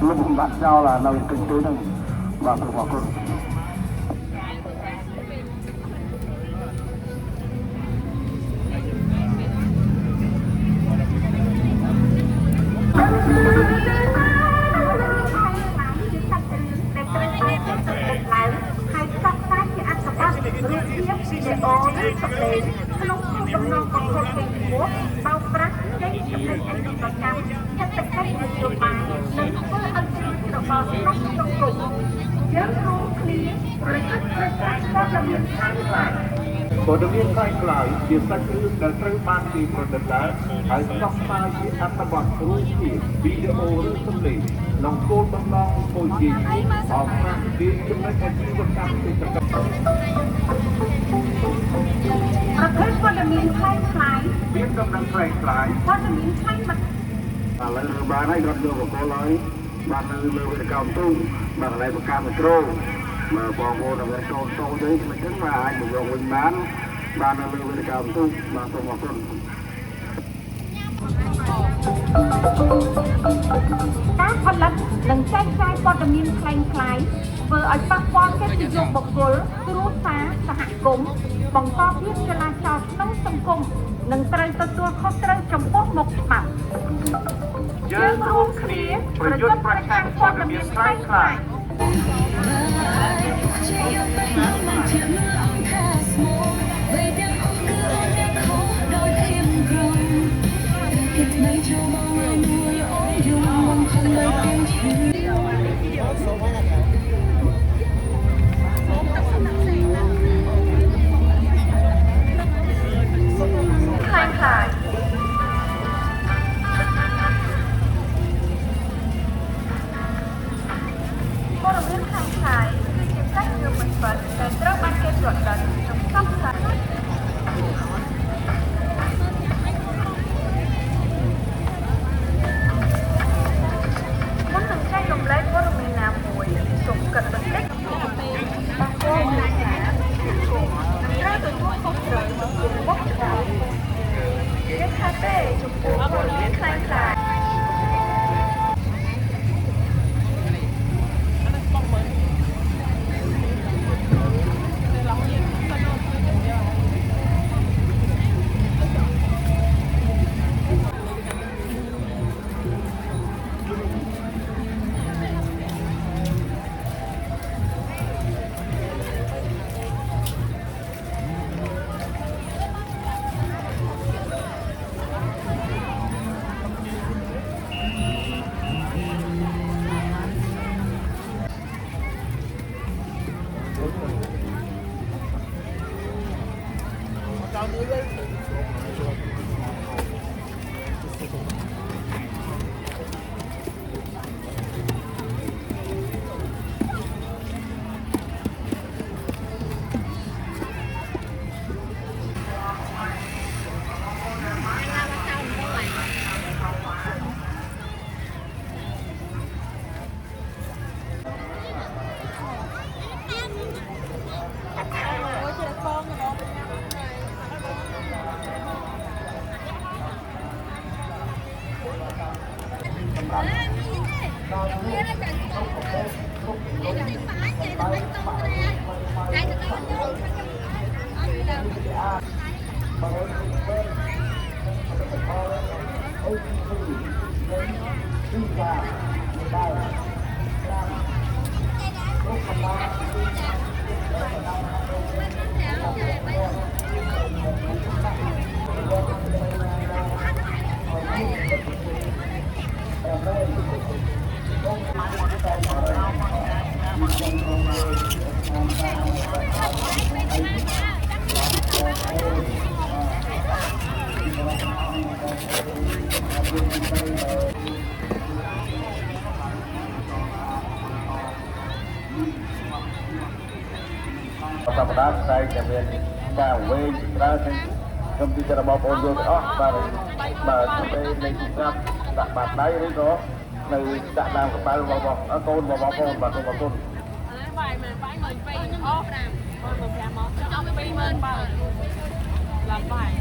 lúc bạn giao là nơi kinh tế này và của con bộ đồng viên khai lại việc sách ước đãត្រូវបានគេប្រឌិតឡើងហើយផ្សព្វផ្សាយជាអត្ថបទរូបភាពវីដេអូឬសំឡេងក្នុងគោលបំណងពលជាអបអរពីចំណុចអាជីវកម្មទីប្រកបប្រភេទព័ត៌មានខ្លាំងខ្លាយមានដំណឹងខ្លាំងខ្លាយព័ត៌មានខ្លាំងមិនឥឡូវបានហើយរត់យកបកគោហើយបាននៅលើវិទ្យាកម្មទូបានកន្លែងបង្កើតមីក្រូមកបងប្អូនដែលចូលទៅមិនចឹងមកអាចមកយកវិញបាននៅលើវិទ្យាកម្មទូបានសូមអរគុណការផលិតនិងចែកចាយព័ត៌មានខ្លាំងខ្លាយធ្វើឲ្យប៉ះពាល់កិត្តិយសបុគ្គលគ្រួសារសហគមន៍បង្កភាពចលាចលក្នុងសង្គមនិងត្រូវទទួលខុសត្រូវចំពោះមុខច្បាប់យើងរួមគ្នាប្រយុទ្ធប្រឆាំងព័ត៌មានខ្លាំងខ្លាយ Tập đá tay để mình cả về ra thì công tyจะบอกโอนโยนอ๋อมาในจุดนั้นตัดบาดได้หรือเปล่าในจะนำกับไปบอกโอนบอกโอนบาดโอนbài mà phải người phi ô rồi một nhà một cho ông phi lên bờ làm bài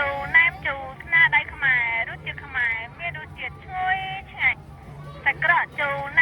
ចូលណែមចូលស្នាដៃខ្មែររសជាតិខ្មែរមានរសជាតិឈ្ងុយឆ្ងាញ់សាច់ក្រកចូលណែ